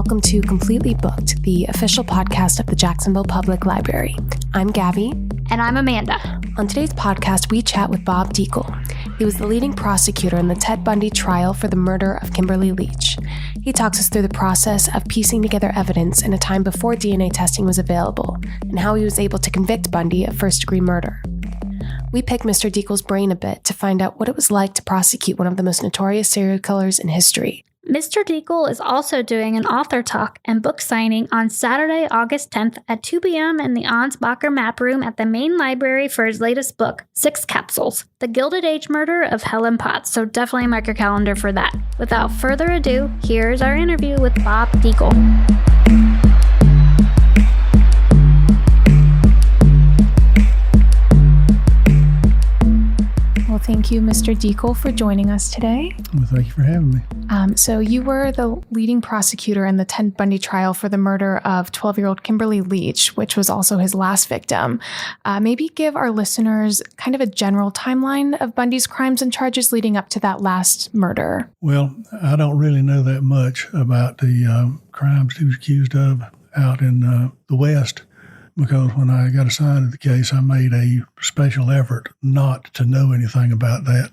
welcome to Completely Booked, the official podcast of the Jacksonville Public Library. I'm Gabby. And I'm Amanda. On today's podcast, we chat with Bob Dekle. He was the leading prosecutor in the Ted Bundy trial for the murder of Kimberly Leach. He talks us through the process of piecing together evidence in a time before DNA testing was available, and how he was able to convict Bundy of first-degree murder. We pick Mr. Dekle's brain a bit to find out what it was like to prosecute one of the most notorious serial killers in history. Mr. Dekle is also doing an author talk and book signing on Saturday, August 10th at 2 p.m. in the Ansbacher Map Room at the main library for his latest book, 6 Capsules, The Gilded Age Murder of Helen Potts, so definitely mark your calendar for that. Without further ado, here's our interview with Bob Dekle. Well, thank you, Mr. Dekle, for joining us today. Well, thank you for having me. So you were the leading prosecutor in the Ted Bundy trial for the murder of 12-year-old Kimberly Leach, which was also his last victim. Maybe give our listeners kind of a general timeline of Bundy's crimes and charges leading up to that last murder. Well, I don't really know that much about the crimes he was accused of out in the West, because when I got assigned to the case, I made a special effort not to know anything about that.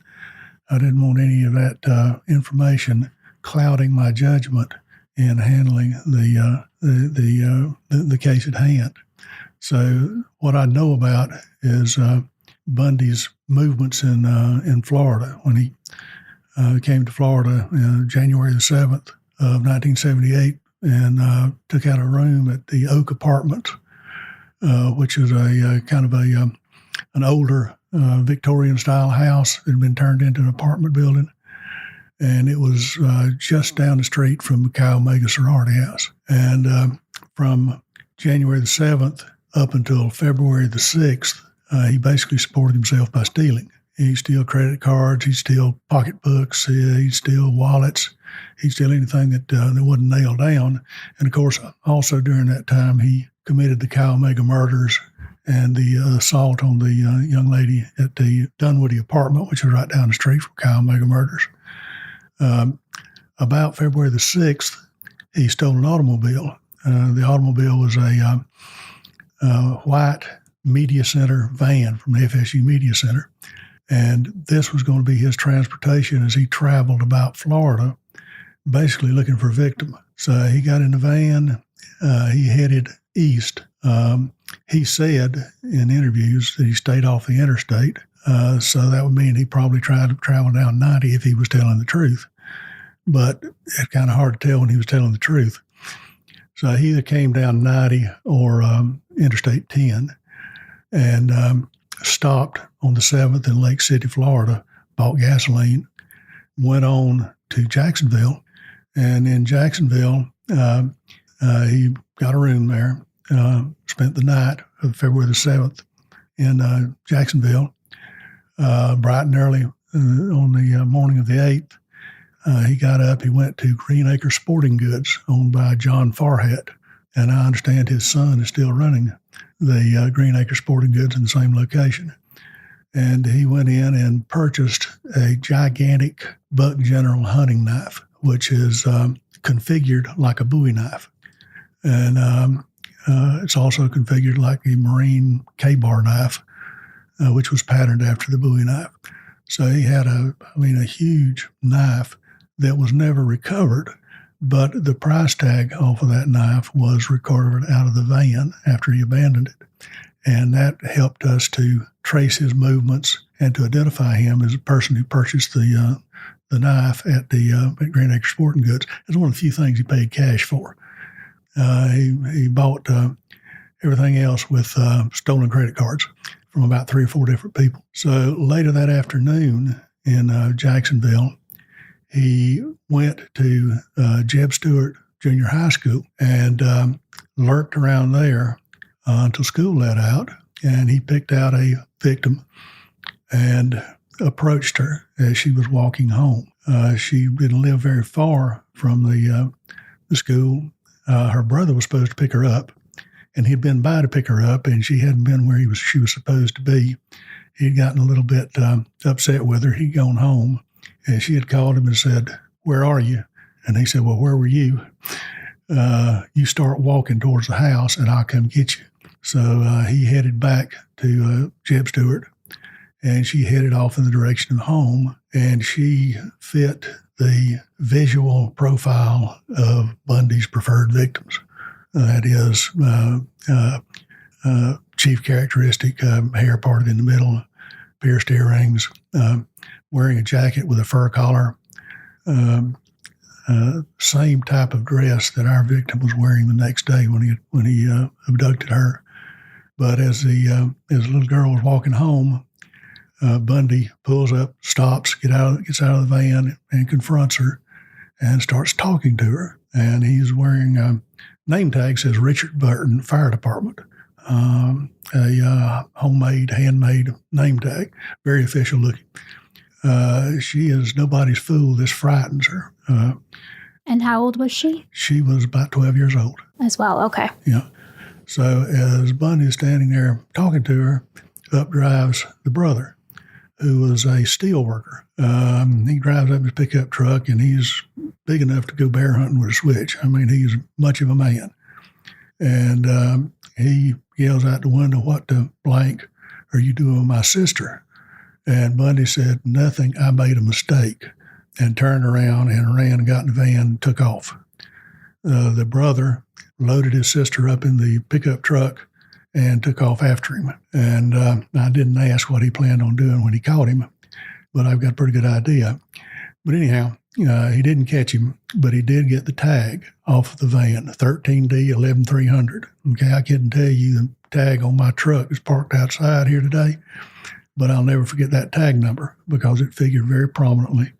I didn't want any of that information clouding my judgment in handling the case at hand. So what I know about is Bundy's movements in Florida. When he came to Florida January the 7th of 1978 and took out a room at the Oak Apartment, which is a kind of an older Victorian-style house that had been turned into an apartment building. And it was just down the street from the Chi Omega sorority house. And from January the 7th up until February the 6th, he basically supported himself by stealing. He'd steal credit cards, he'd steal pocketbooks, he'd steal wallets, he'd steal anything that wasn't nailed down. And of course, also during that time, he committed the Chi Omega murders and the assault on the young lady at the Dunwoody apartment, which was right down the street from Chi Omega murders. About February the 6th, he stole an automobile. The automobile was a white media center van from the FSU Media Center. And this was going to be his transportation as he traveled about Florida, basically looking for a victim. So he got in the van, he headed east. He said in interviews that he stayed off the interstate. So that would mean he probably tried to travel down 90 if he was telling the truth. But it's kind of hard to tell when he was telling the truth. So he either came down 90 or Interstate 10 and stopped on the 7th in Lake City, Florida, bought gasoline, went on to Jacksonville. And in Jacksonville, he got a room there, spent the night of February the 7th in Jacksonville. Bright and early on the morning of the 8th, he got up, he went to Green Acre Sporting Goods owned by John Farhat. And I understand his son is still running the Green Acre Sporting Goods in the same location. And he went in and purchased a gigantic Buck General hunting knife, which is configured like a Bowie knife. And it's also configured like a Marine K-bar knife, which was patterned after the Bowie knife. So he had a huge knife that was never recovered, but the price tag off of that knife was recovered out of the van after he abandoned it. And that helped us to trace his movements and to identify him as a person who purchased the knife at Green Acre Sporting Goods. It's one of the few things he paid cash for. He bought everything else with stolen credit cards from about 3 or 4 different people. So later that afternoon in Jacksonville, he went to Jeb Stuart Junior High School and lurked around there until school let out. And he picked out a victim and approached her as she was walking home. She didn't live very far from the school. Her brother was supposed to pick her up, and he'd been by to pick her up, and she hadn't been where she was supposed to be. He'd gotten a little bit upset with her. He'd gone home, and she had called him and said, "Where are you?" And he said, "Well, where were you?" you start walking towards the house and I'll come get you. So he headed back to Jeb Stewart, and she headed off in the direction of home, and she fit the visual profile of Bundy's preferred victims. That is, chief characteristic, hair parted in the middle, pierced earrings, wearing a jacket with a fur collar, same type of dress that our victim was wearing the next day when he abducted her. But as the little girl was walking home, Bundy pulls up, stops, gets out of the van, and confronts her, and starts talking to her. And he's wearing name tag says Richard Burton Fire Department, a homemade, handmade name tag, very official looking. She is nobody's fool. This frightens her. And how old was she? She was about 12 years old. As well, okay. Yeah. So as Bundy is standing there talking to her, up drives the brother, who was a steel worker. He drives up his pickup truck, and he's big enough to go bear hunting with a switch. I mean, he's much of a man. And he yells out the window, "What the blank are you doing with my sister?" And Bundy said, "Nothing, I made a mistake," and turned around and ran and got in the van and took off. The brother loaded his sister up in the pickup truck and took off after him. And I didn't ask what he planned on doing when he caught him, but I've got a pretty good idea. But anyhow, he didn't catch him, but he did get the tag off of the van, 13D 11300. Okay, I couldn't tell you the tag on my truck is parked outside here today, but I'll never forget that tag number because it figured very prominently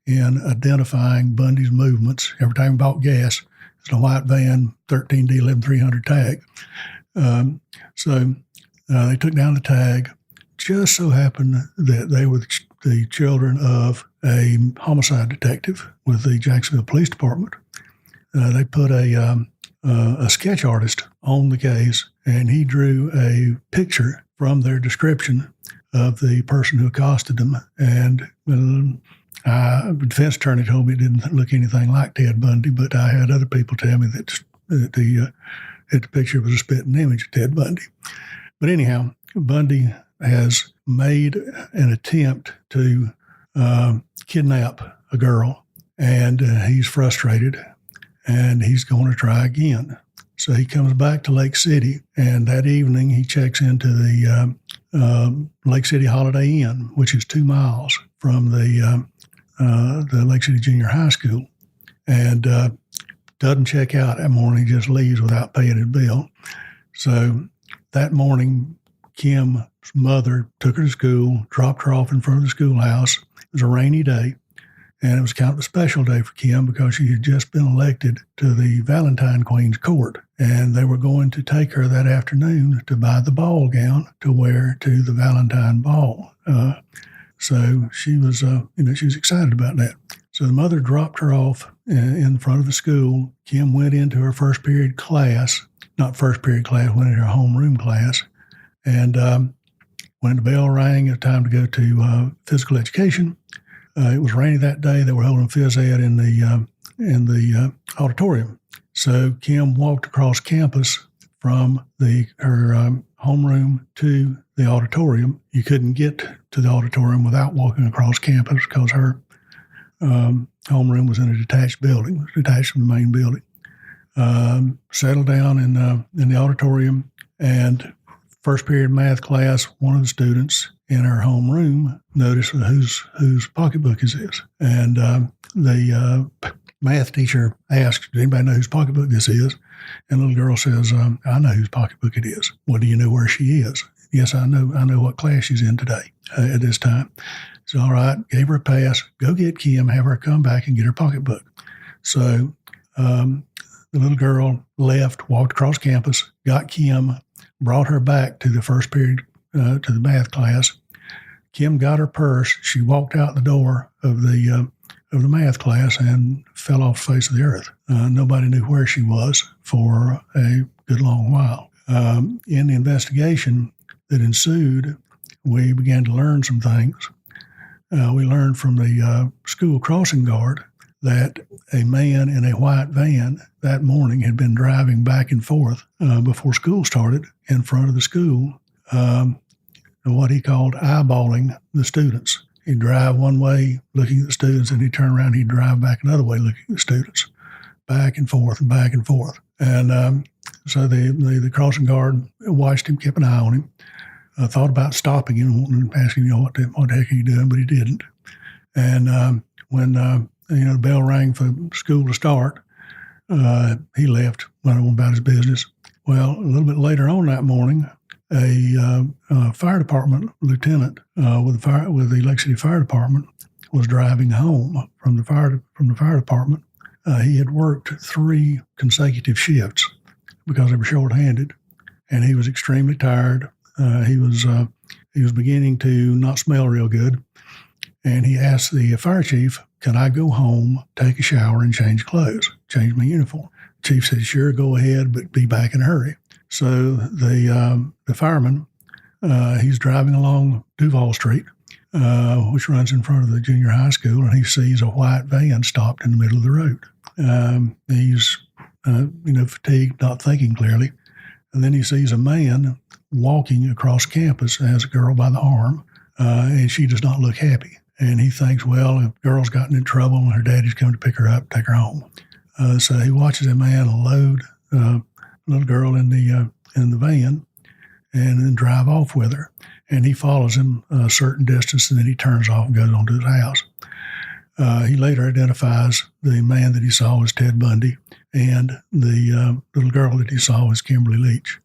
in identifying Bundy's movements. Every time he bought gas, it's a white van, 13D 11300 tag. So they took down the tag. Just so happened that they were the children of a homicide detective with the Jacksonville Police Department. They put a sketch artist on the case, and he drew a picture from their description of the person who accosted them. And the defense attorney told me it didn't look anything like Ted Bundy, but I had other people tell me that the picture was a spitting image of Ted Bundy. But anyhow, Bundy has made an attempt to kidnap a girl, and he's frustrated, and he's going to try again. So he comes back to Lake City, and that evening he checks into the Lake City Holiday Inn, which is 2 miles from the Lake City Junior High School, and doesn't check out that morning. He just leaves without paying his bill. So that morning, Kim's mother took her to school, dropped her off in front of the schoolhouse. It was a rainy day, and it was kind of a special day for Kim because she had just been elected to the Valentine Queen's Court, and they were going to take her that afternoon to buy the ball gown to wear to the Valentine ball. So she was, she was excited about that. So the mother dropped her off in front of the school. Kim went into her first period class, went into her homeroom class. And when the bell rang, it was time to go to physical education. It was rainy that day. They were holding phys ed in the auditorium. So Kim walked across campus from her homeroom to the auditorium. You couldn't get to the auditorium without walking across campus because her homeroom was in a detached building, detached from the main building. Settled down in the auditorium, and first period math class, one of the students in her homeroom noticed whose pocketbook is this. And the math teacher asked, "Does anybody know whose pocketbook this is?" And the little girl says, "I know whose pocketbook it is." "Well, do you know where she is?" "Yes, I know what class she's in today at this time." So, all right, gave her a pass. Go get Kim, have her come back and get her pocketbook. So the little girl left, walked across campus, got Kim, brought her back to the first period, to the math class. Kim got her purse. She walked out the door of the math class and fell off the face of the earth. Nobody knew where she was for a good long while. In the investigation that ensued, we began to learn some things. We learned from the school crossing guard that a man in a white van that morning had been driving back and forth before school started in front of the school, what he called eyeballing the students. He'd drive one way looking at the students, and he'd turn around, he'd drive back another way looking at the students, back and forth and back and forth. And so the crossing guard watched him, kept an eye on him, thought about stopping him and asking him, what the heck are you doing? But he didn't. And when the bell rang for school to start, he left, went on about his business. Well, a little bit later on that morning, a fire department lieutenant with the Lake City Fire Department was driving home from the fire department. He had worked 3 consecutive shifts because they were short-handed, and he was extremely tired. He was beginning to not smell real good, and he asked the fire chief, "Can I go home, take a shower, and change clothes, change my uniform?" The chief said, "Sure, go ahead, but be back in a hurry." So the fireman, he's driving along Duval Street, which runs in front of the junior high school, and he sees a white van stopped in the middle of the road. He's fatigued, not thinking clearly, and then he sees a man walking across campus, has a girl by the arm, and she does not look happy. And he thinks, well, the girl's gotten in trouble, and her daddy's come to pick her up, take her home. So he watches a man load a little girl in the van and then drive off with her. And he follows him a certain distance, and then he turns off and goes on to his house. He later identifies the man that he saw as Ted Bundy, and the little girl that he saw as Kimberly Leach.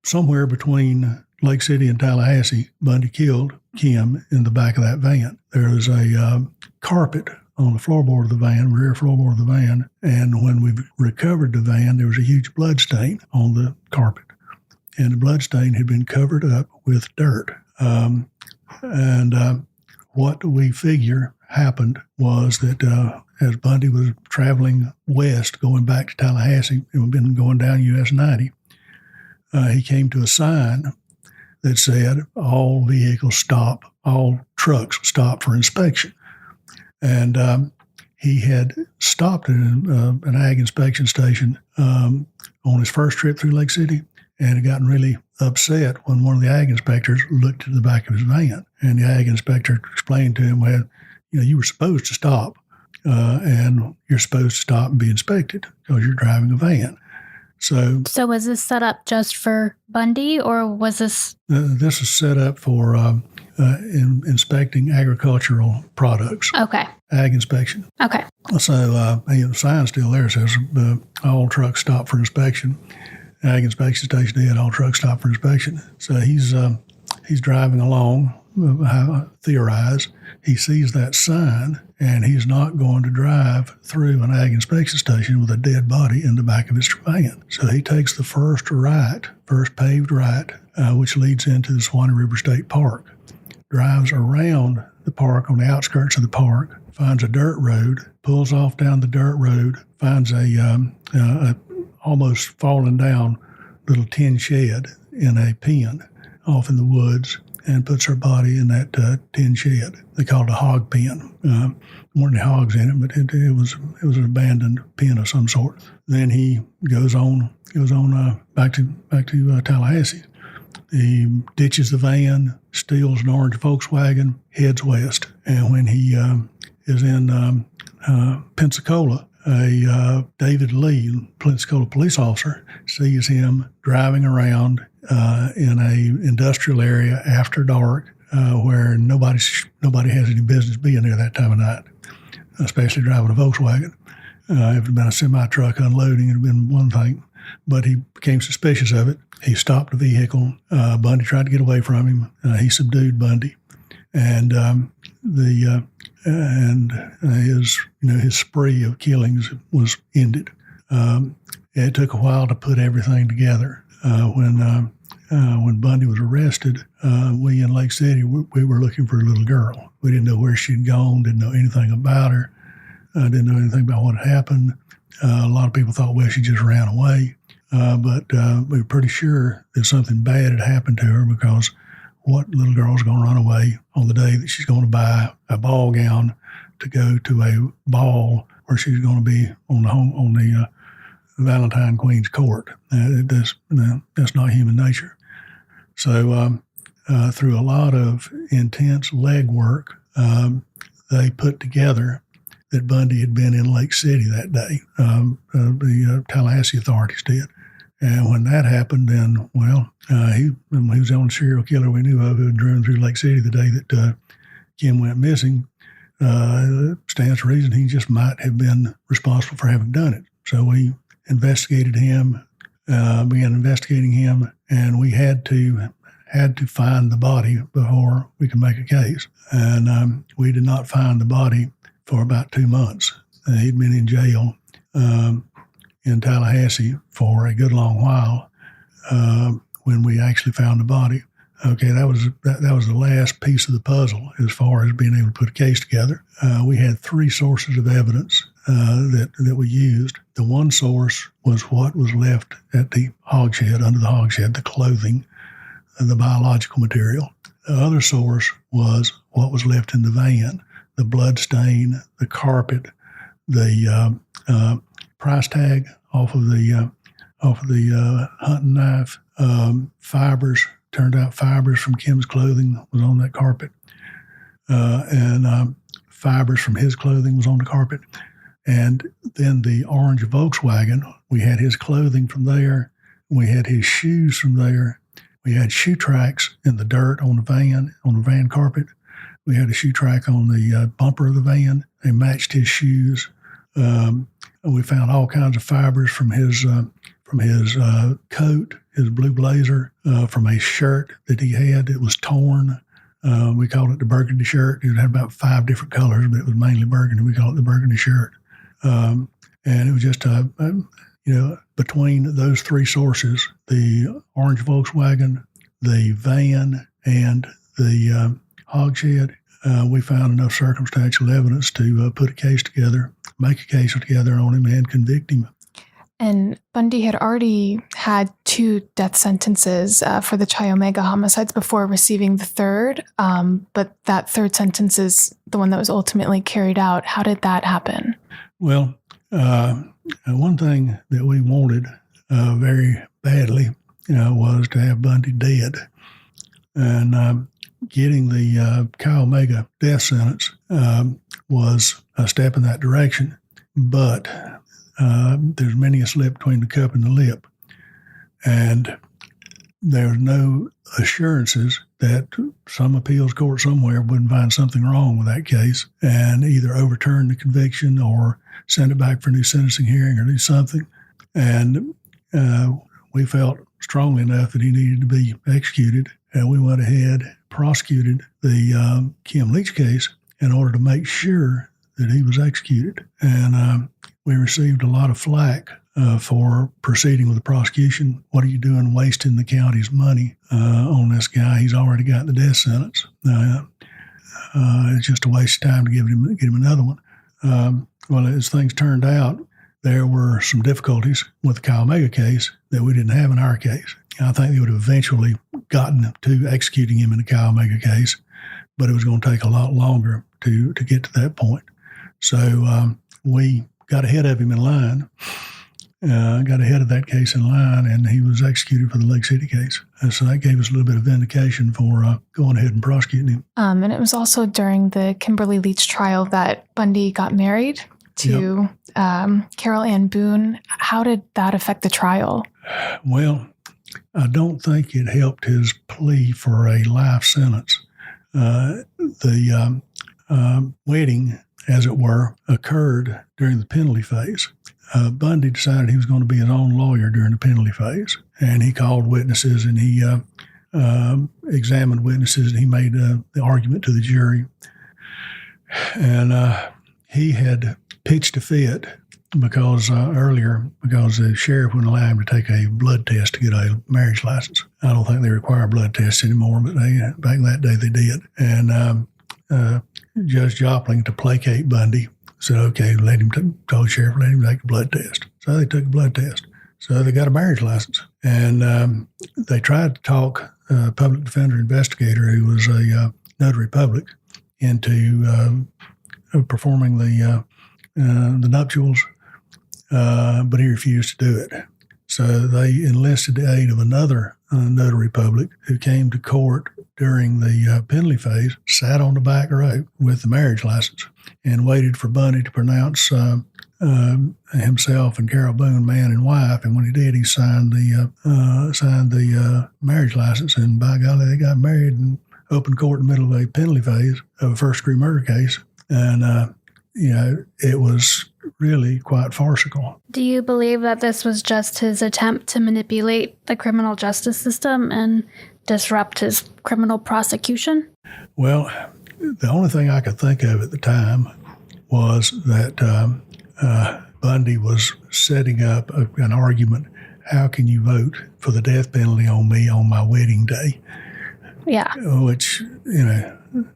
Somewhere between Lake City and Tallahassee, Bundy killed Kim in the back of that van. There was a carpet on the floorboard of the van, rear floorboard of the van, and when we recovered the van, there was a huge blood stain on the carpet, and the blood stain had been covered up with dirt. What we figure happened was that as Bundy was traveling west, going back to Tallahassee, and we've been going down US 90, he came to a sign that said, "All vehicles stop, all trucks stop for inspection." And he had stopped at an ag inspection station on his first trip through Lake City, and had gotten really upset when one of the ag inspectors looked at the back of his van. And the ag inspector explained to him, well, you were supposed to stop, and you're supposed to stop and be inspected because you're driving a van. So was this set up just for Bundy, or was this? This is set up for inspecting agricultural products. Okay. Ag inspection. Okay. So the sign's still there. It says all trucks stop for inspection. Ag inspection station did, all trucks stop for inspection. So he's driving along, theorize. He sees that sign, and he's not going to drive through an ag inspection station with a dead body in the back of his van. So he takes the first paved right, which leads into the Swanee River State Park, drives around the park on the outskirts of the park, finds a dirt road, pulls off down the dirt road, finds a almost fallen down little tin shed in a pen off in the woods, and puts her body in that tin shed. They called it a hog pen. There weren't any hogs in it, but it was an abandoned pen of some sort. Then he goes on back to Tallahassee. He ditches the van, steals an orange Volkswagen, heads west. And when he is in Pensacola, a David Lee, Pensacola police officer, sees him driving around in a industrial area after dark, where nobody has any business being there that time of night, especially driving a Volkswagen. If it had been a semi-truck unloading, it would have been one thing, but he became suspicious of it. He stopped the vehicle. Bundy tried to get away from him. He subdued Bundy, and his spree of killings was ended. It took a while to put everything together. When Bundy was arrested, we in Lake City, we were looking for a little girl. We didn't know where she'd gone, didn't know anything about her, didn't know anything about what had happened. A lot of people thought, well, she just ran away. But we were pretty sure that something bad had happened to her, because what little girl's going to run away on the day that she's going to buy a ball gown to go to a ball where she was going to be on the Valentine Queen's court. That's not human nature. So through a lot of intense legwork, they put together that Bundy had been in Lake City that day. The Tallahassee authorities did. And when that happened, then, he was the only serial killer we knew of who had driven through Lake City the day that Kim went missing. Stands to reason he just might have been responsible for having done it. So we investigated him, began investigating him, and we had to find the body before we could make a case. And we did not find the body for about 2 months. He'd been in jail in Tallahassee for a good long while when we actually found the body. Okay, that was the last piece of the puzzle as far as being able to put a case together. We had 3 sources of evidence that we used. The one source was what was left at the hogshead, under the hogshead, the clothing, the biological material. The other source was what was left in the van, the blood stain, the carpet, the price tag off of the hunting knife, fibers. Turned out fibers from Kim's clothing was on that carpet, and fibers from his clothing was on the carpet. And then the orange Volkswagen, we had his clothing from there. We had his shoes from there. We had shoe tracks in the dirt on the van carpet. We had a shoe track on the bumper of the van. They matched his shoes. We found all kinds of fibers from his coat, his blue blazer, from a shirt that he had. It was torn. We called it the burgundy shirt. It had about 5 different colors, but it was mainly burgundy. We called it the burgundy shirt. And it was just, between those 3 sources, the orange Volkswagen, the van, and the hogshead, we found enough circumstantial evidence to put a case together, make a case together on him, and convict him. And Bundy had already had 2 death sentences for the Chi Omega homicides before receiving the 3rd, but that 3rd sentence is the one that was ultimately carried out. How did that happen? Well, one thing that we wanted very badly was to have Bundy dead. And getting the Chi Omega death sentence was a step in that direction, but there's many a slip between the cup and the lip. And there's no assurances that some appeals court somewhere wouldn't find something wrong with that case and either overturn the conviction or send it back for a new sentencing hearing or do something. And we felt strongly enough that he needed to be executed, and we went ahead, prosecuted the Kim Leach case in order to make sure that he was executed. And we received a lot of flack for proceeding with the prosecution. What are you doing wasting the county's money on this guy? He's already got the death sentence. It's just a waste of time to get him another one. Well, as things turned out, there were some difficulties with the Chi Omega case that we didn't have in our case. I think they would have eventually gotten to executing him in the Chi Omega case, but it was going to take a lot longer to get to that point. So we got ahead of him in line, got ahead of that case in line, and he was executed for the Lake City case. And so that gave us a little bit of vindication for going ahead and prosecuting him. And it was also during the Kimberly Leach trial that Bundy got married to Carol Ann Boone. How did that affect the trial? Well, I don't think it helped his plea for a life sentence. The wedding, as it were, occurred during the penalty phase. Bundy decided he was going to be his own lawyer during the penalty phase, and he called witnesses, and he examined witnesses, and he made the argument to the jury. And he had pitched a fit because the sheriff wouldn't allow him to take a blood test to get a marriage license. I don't think they require blood tests anymore, but back in that day they did. And Judge Jopling, to placate Bundy, said, okay, told the sheriff, let him take a blood test. So they took a blood test. So they got a marriage license. And they tried to talk a public defender investigator who was a notary public into performing the nuptials, but he refused to do it. So they enlisted the aid of another notary public who came to court during the penalty phase, sat on the back row with the marriage license, and waited for Bundy to pronounce himself and Carol Boone man and wife. And when he did, he signed the marriage license. And by golly, they got married in open court in the middle of a penalty phase of a first-degree murder case. And it was really quite farcical. Do you believe that this was just his attempt to manipulate the criminal justice system and disrupt his criminal prosecution? Well, the only thing I could think of at the time was that Bundy was setting up an argument. How can you vote for the death penalty on me on my wedding day? Yeah. Which,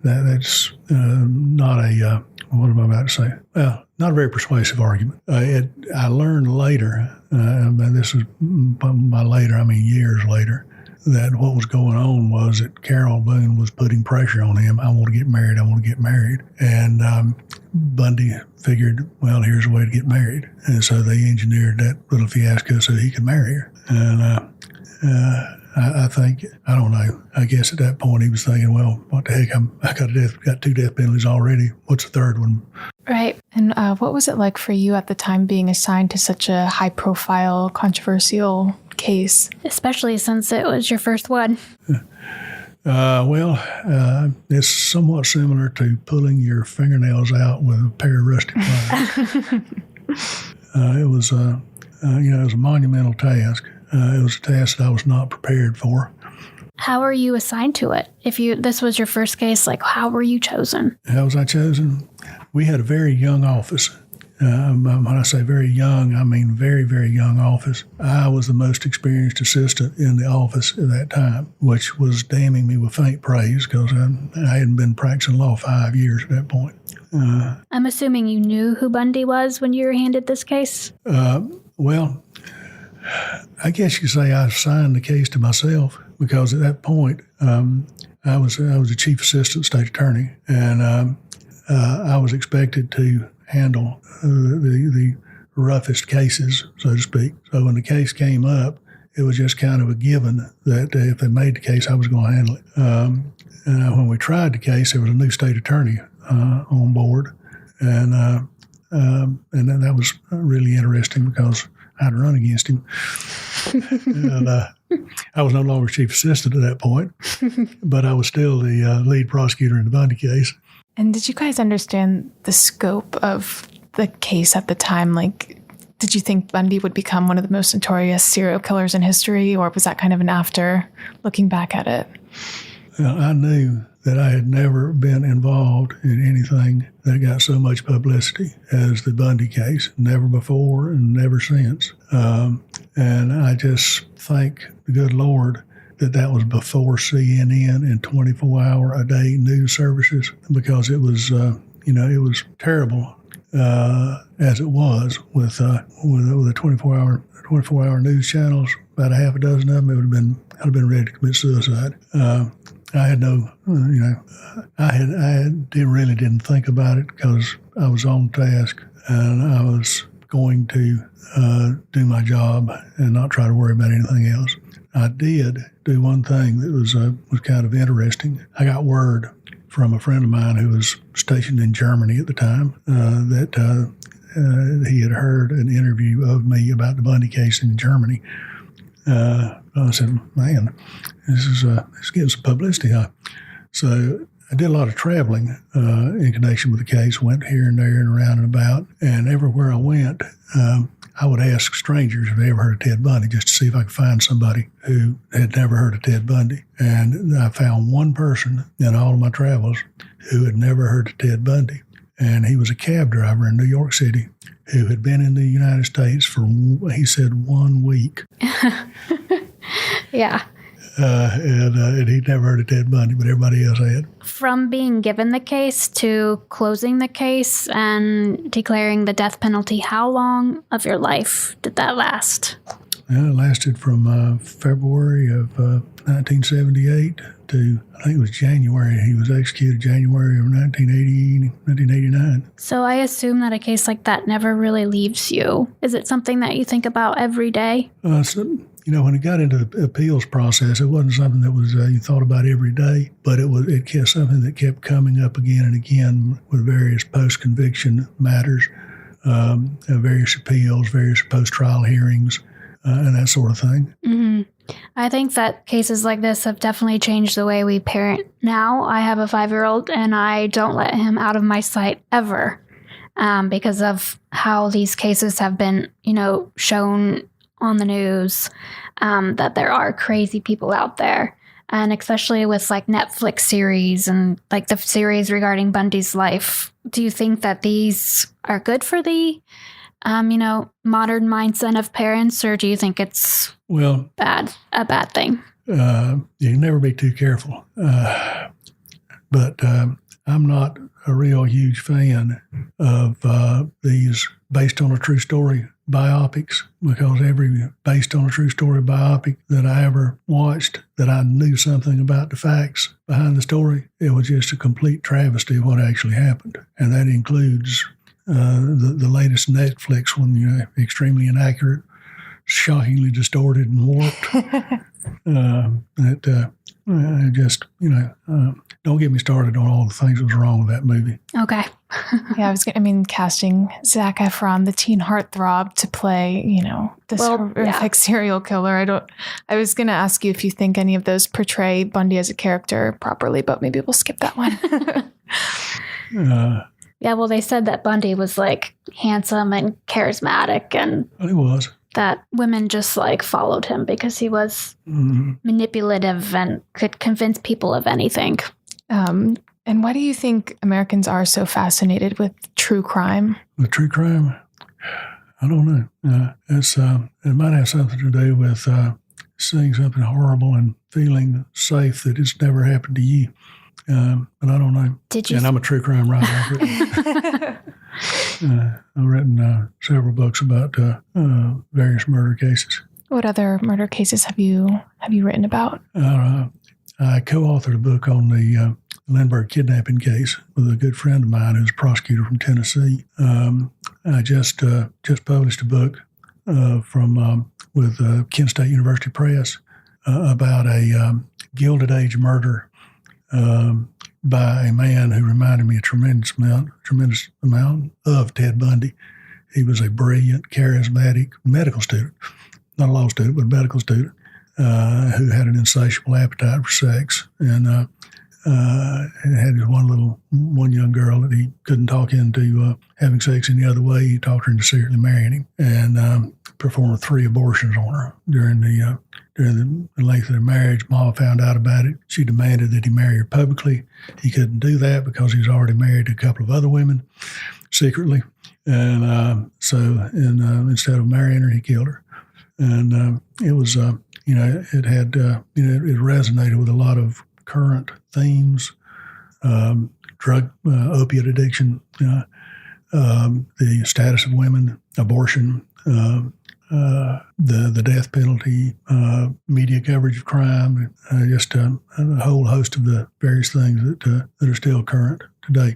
that's not a... what am I about to say? Well, not a very persuasive argument. I learned later, and this is by later, I mean years later, that what was going on was that Carol Boone was putting pressure on him. I want to get married. I want to get married. And Bundy figured, well, here's a way to get married. And so they engineered that little fiasco so he could marry her. And I think, I don't know, I guess at that point he was thinking, well, what the heck, I got 2 death penalties already. What's the third one? Right. And what was it like for you at the time being assigned to such a high-profile, controversial case? Especially since it was your first one. It's somewhat similar to pulling your fingernails out with a pair of rusty pliers. It was a monumental task. It was a task that I was not prepared for. How were you assigned to it? If this was your first case, how were you chosen? How was I chosen? We had a very young office. When I say very young, I mean very, very young office. I was the most experienced assistant in the office at that time, which was damning me with faint praise because I hadn't been practicing law 5 years at that point. I'm assuming you knew who Bundy was when you were handed this case? Well, I guess you could say I assigned the case to myself because at that point I was a chief assistant state attorney, and I was expected to handle the roughest cases, so to speak. So when the case came up, it was just kind of a given that if they made the case, I was going to handle it. When we tried the case, there was a new state attorney on board, and then that was really interesting because I had to run against him. And I was no longer chief assistant at that point, but I was still the lead prosecutor in the Bundy case. And did you guys understand the scope of the case at the time? Did you think Bundy would become one of the most notorious serial killers in history, or was that kind of an after looking back at it? I knew that I had never been involved in anything that got so much publicity as the Bundy case, never before and never since. And I just thank the good Lord that was before CNN and 24-hour-a-day news services, because it was, it was terrible as it was with the 24-hour news channels. About a half a dozen of them, I'd have been ready to commit suicide. I had really didn't think about it because I was on task and I was going to do my job and not try to worry about anything else. I did do one thing that was kind of interesting. I got word from a friend of mine who was stationed in Germany at the time that he had heard an interview of me about the Bundy case in Germany. I said, man, this is getting some publicity, huh? So I did a lot of traveling in connection with the case, went here and there and around and about, and everywhere I went, I would ask strangers if they ever heard of Ted Bundy just to see if I could find somebody who had never heard of Ted Bundy. And I found one person in all of my travels who had never heard of Ted Bundy. And he was a cab driver in New York City who had been in the United States for, he said, 1 week. Yeah. And he'd never heard of Ted Bundy, but everybody else had. From being given the case to closing the case and declaring the death penalty, how long of your life did that last? It lasted from February of 1978 to, I think it was January. He was executed January of 1989. So I assume that a case like that never really leaves you. Is it something that you think about every day? When it got into the appeals process, it wasn't something that was you thought about every day, but it kept something that kept coming up again and again with various post-conviction matters, various appeals, various post-trial hearings, and that sort of thing. Mm-hmm. I think that cases like this have definitely changed the way we parent. Now I have a 5-year-old, and I don't let him out of my sight ever because of how these cases have been, shown on the news, that there are crazy people out there. And especially with like Netflix series and like the series regarding Bundy's life, do you think that these are good for the, modern mindset of parents, or do you think it's a bad thing? You can never be too careful. But I'm not a real huge fan of these based on a true story biopics, because every based on a true story biopic that I ever watched that I knew something about the facts behind the story, it was just a complete travesty of what actually happened. And that includes the latest Netflix one, extremely inaccurate, shockingly distorted and warped. Don't get me started on all the things that was wrong with that movie. Okay. Casting Zac Efron, the teen heartthrob, to play, this horrific serial killer. I was going to ask you if you think any of those portray Bundy as a character properly, but maybe we'll skip that one. Well, they said that Bundy was like handsome and charismatic, and he was. That women just like followed him because he was manipulative and could convince people of anything. And why do you think Americans are so fascinated with true crime? With true crime? I don't know. It might have something to do with seeing something horrible and feeling safe that it's never happened to you. But I don't know. And I'm a true crime writer. I've written several books about various murder cases. What other murder cases have you written about? I co-authored a book on the Lindbergh kidnapping case with a good friend of mine who's a prosecutor from Tennessee. I just published a book with Kent State University Press about a Gilded Age murder by a man who reminded me a tremendous amount of Ted Bundy. He was a brilliant, charismatic medical student, not a law student, but a medical student, who had an insatiable appetite for sex, and had this one young girl that he couldn't talk into having sex any other way. He talked her into secretly marrying him, and performed 3 abortions on her during the length of their marriage. Mama found out about it. She demanded that he marry her publicly. He couldn't do that because he was already married to a couple of other women secretly, and so instead of marrying her, he killed her. And it was it had it resonated with a lot of current themes, drug, opiate addiction, the status of women, abortion, the death penalty, media coverage of crime, just a whole host of the various things that are still current today.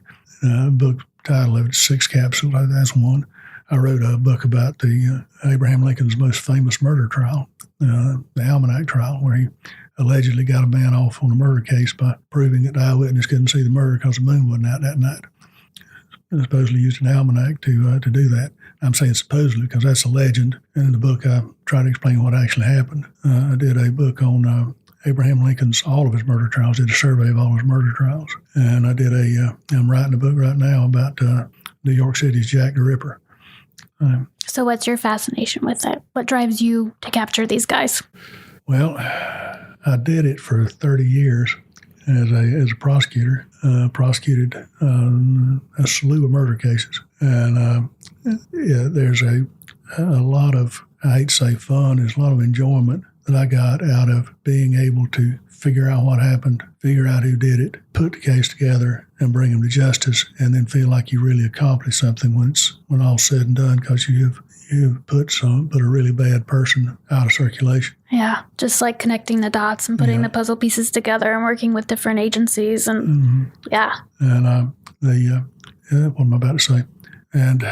Book title of it, 6 Capsules. That's one. I wrote a book about the Abraham Lincoln's most famous murder trial, the Almanac trial, where he allegedly got a man off on a murder case by proving that the eyewitness couldn't see the murder because the moon wasn't out that night. And supposedly used an almanac to do that. I'm saying supposedly because that's a legend. And in the book, I try to explain what actually happened. I did a book on Abraham Lincoln's, all of his murder trials, did a survey of all his murder trials. And I did I'm writing a book right now about New York City's Jack the Ripper. So what's your fascination with it? What drives you to capture these guys? Well, I did it for 30 years as a prosecutor, prosecuted a slew of murder cases. And there's a lot of, I hate to say fun, there's a lot of enjoyment that I got out of being able to figure out what happened, figure out who did it, put the case together and bring them to justice, and then feel like you really accomplished something when all's said and done, because you you've put a really bad person out of circulation. Yeah, just like connecting the dots and putting the puzzle pieces together and working with different agencies. And yeah. And what am I about to say? And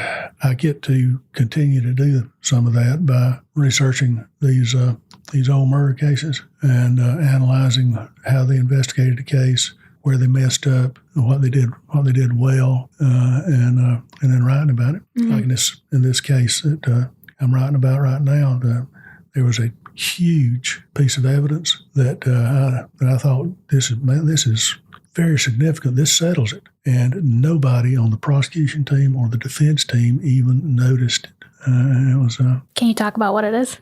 I get to continue to do some of that by researching these old murder cases and analyzing how they investigated the case, where they messed up, and what they did well, and then writing about it. Like in this case that I'm writing about right now, there was a huge piece of evidence that I thought this is very significant. This settles it, and nobody on the prosecution team or the defense team even noticed it. It was. Can you talk about what it is?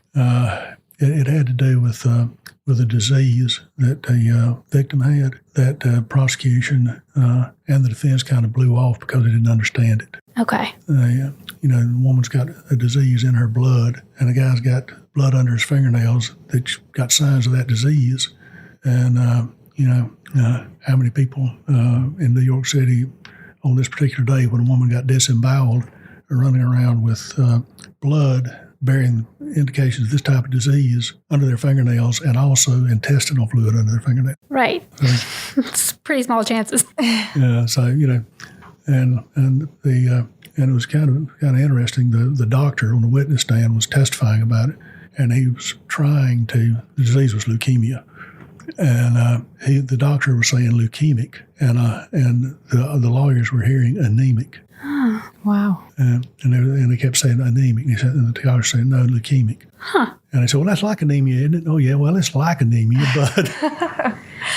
It had to do with a disease that the victim had that prosecution and the defense kind of blew off because they didn't understand it. Okay. The woman's got a disease in her blood, and the guy's got blood under his fingernails that's got signs of that disease. And, how many people in New York City on this particular day when a woman got disemboweled are running around with blood bearing indications of this type of disease under their fingernails, and also intestinal fluid under their fingernails. Right. So, it's pretty small chances. and it was kind of interesting. The doctor on the witness stand was testifying about it, and he was the disease was leukemia, and the doctor was saying leukemic, and the lawyers were hearing anemic. Wow. And they kept saying anemic. And the doctor said, no, leukemic. Huh. And I said, well, that's like anemia, isn't it? Oh, yeah, well, it's like anemia, but...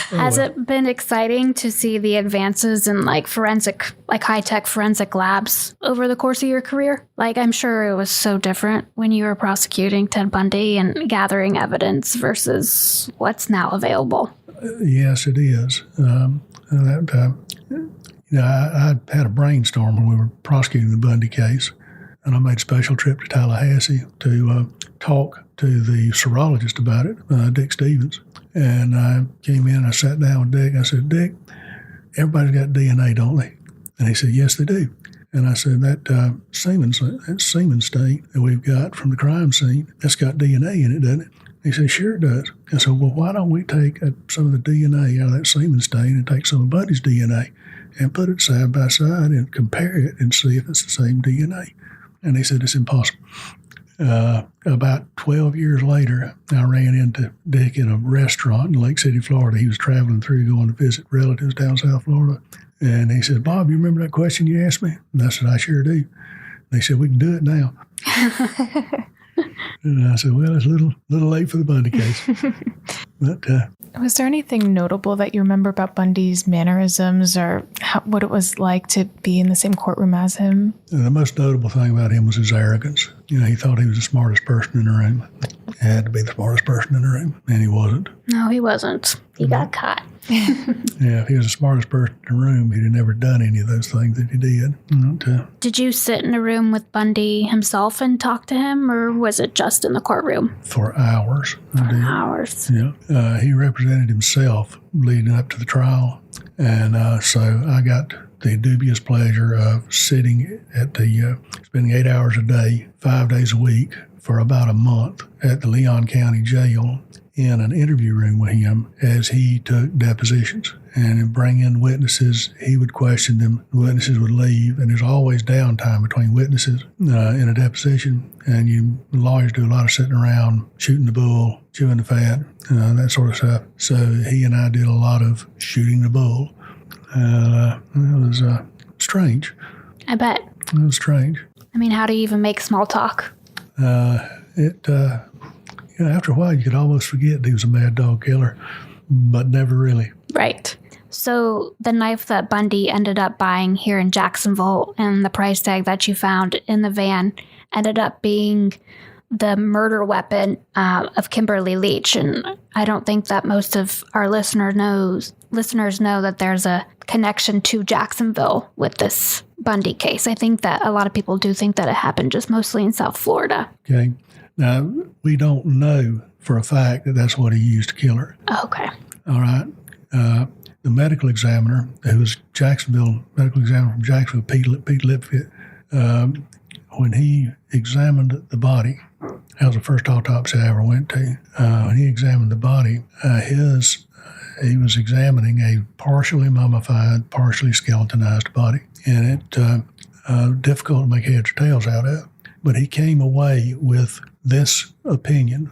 Has it been exciting to see the advances in high-tech forensic labs over the course of your career? I'm sure it was so different when you were prosecuting Ted Bundy and gathering evidence versus what's now available. Yes, it is. I had a brainstorm when we were prosecuting the Bundy case, and I made a special trip to Tallahassee to talk to the serologist about it, Dick Stevens. And I came in, I sat down with Dick. I said, Dick, everybody's got DNA, don't they? And he said, yes, they do. And I said, that semen stain that we've got from the crime scene, that's got DNA in it, doesn't it? He said, sure it does. I said, well, why don't we take some of the DNA out of that semen stain and take some of Bundy's DNA and put it side by side and compare it and see if it's the same DNA? And he said, it's impossible. About 12 years later, I ran into Dick in a restaurant in Lake City, Florida. He was traveling through, going to visit relatives down South Florida. And he said, Bob, you remember that question you asked me? And I said, I sure do. And he said, we can do it now. And I said, well, it's a little late for the Bundy case. But was there anything notable that you remember about Bundy's mannerisms or what it was like to be in the same courtroom as him? The most notable thing about him was his arrogance. He thought he was the smartest person in the room. He had to be the smartest person in the room, and he wasn't. No, he wasn't. He got caught. Yeah, if he was the smartest person in the room, he'd have never done any of those things that he did. Did you sit in a room with Bundy himself and talk to him, or was it just in the courtroom? For hours. Hours. Yeah. He represented himself leading up to the trial. And so I got the dubious pleasure of sitting at spending 8 hours a day, 5 days a week for about a month at the Leon County Jail in an interview room with him as he took depositions and bring in witnesses. He would question them. The witnesses would leave, and there's always downtime between witnesses in a deposition. And the lawyers do a lot of sitting around, shooting the bull, chewing the fat, that sort of stuff. So he and I did a lot of shooting the bull. It was strange. I bet. It was strange. I mean, how do you even make small talk? After a while, you could almost forget he was a mad dog killer, but never really. Right. So the knife that Bundy ended up buying here in Jacksonville and the price tag that you found in the van ended up being the murder weapon of Kimberly Leach. And I don't think that most of our listeners know that there's a connection to Jacksonville with this Bundy case. I think that a lot of people do think that it happened just mostly in South Florida. Okay. Now, we don't know for a fact that that's what he used to kill her. Okay. All right. The medical examiner, who was medical examiner from Jacksonville, Pete Lipfit, when he examined the body, that was the first autopsy I ever went to. When he examined the body, he was examining a partially mummified, partially skeletonized body. And it difficult to make heads or tails out of. But he came away with this opinion.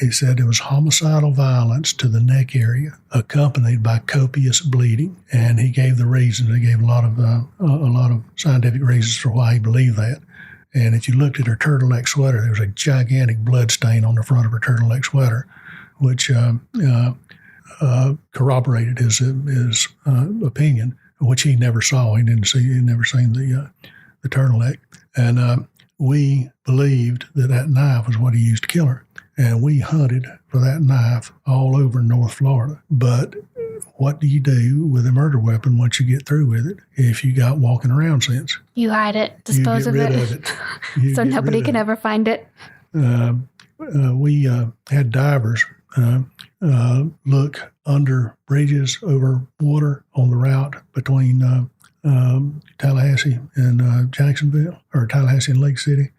He said it was homicidal violence to the neck area, accompanied by copious bleeding. And he gave the reasons. He gave a lot of scientific reasons for why he believed that. And if you looked at her turtleneck sweater, there was a gigantic blood stain on the front of her turtleneck sweater, which corroborated his opinion, which he never saw. He'd never seen the turtleneck. And we believed that knife was what he used to kill her. And we hunted for that knife all over North Florida. But what do you do with a murder weapon once you get through with it if you got walking around since? You hide it, dispose of it. So nobody can ever find it. We had divers look under bridges over water on the route between Tallahassee and Jacksonville, or Tallahassee and Lake City,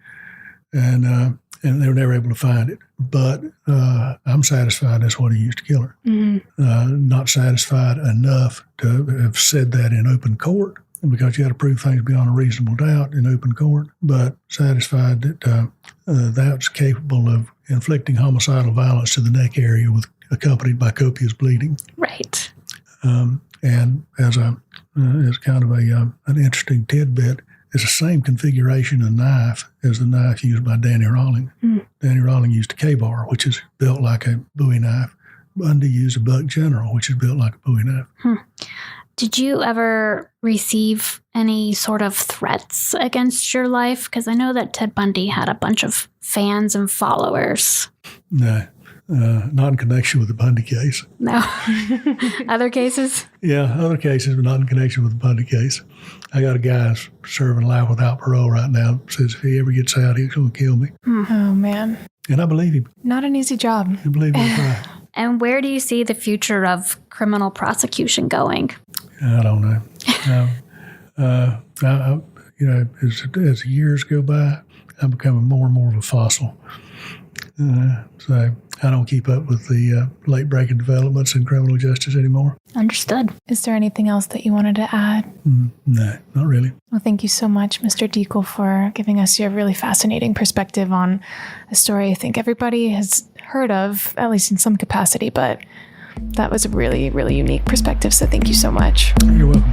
and they were never able to find it. But I'm satisfied that's what he used to kill her. Mm-hmm. Not satisfied enough to have said that in open court, because you got to prove things beyond a reasonable doubt in open court, but satisfied that that's capable of inflicting homicidal violence to the neck area accompanied by copious bleeding. Right. And as kind of an interesting tidbit, it's the same configuration of knife as the knife used by Danny Rawling. Mm. Danny Rawling used a K-bar, which is built like a Bowie knife. Bundy used a Buck General, which is built like a Bowie knife. Did you ever receive any sort of threats against your life? Because I know that Ted Bundy had a bunch of fans and followers. No. Not in connection with the Bundy case. No. Other cases? Yeah, other cases, but not in connection with the Bundy case. I got a guy serving life without parole right now. Says if he ever gets out, he's going to kill me. Oh, man. And I believe him. Not an easy job. I believe he's right. And where do you see the future of criminal prosecution going? I don't know. As years go by, I'm becoming more and more of a fossil. So I don't keep up with the late-breaking developments in criminal justice anymore. Understood. Is there anything else that you wanted to add? No, not really. Well, thank you so much, Mr. Dekle, for giving us your really fascinating perspective on a story I think everybody has heard of, at least in some capacity, but that was a really, really unique perspective, so thank you so much. You're welcome.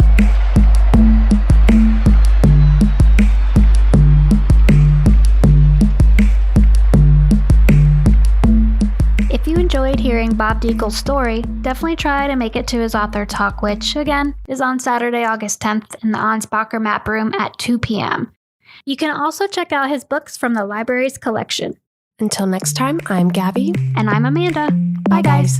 If you enjoyed hearing Bob Dekle's story, definitely try to make it to his author talk, which, again, is on Saturday, August 10th in the Ansbacher Map Room at 2 p.m. You can also check out his books from the library's collection. Until next time, I'm Gabby. And I'm Amanda. Bye, guys.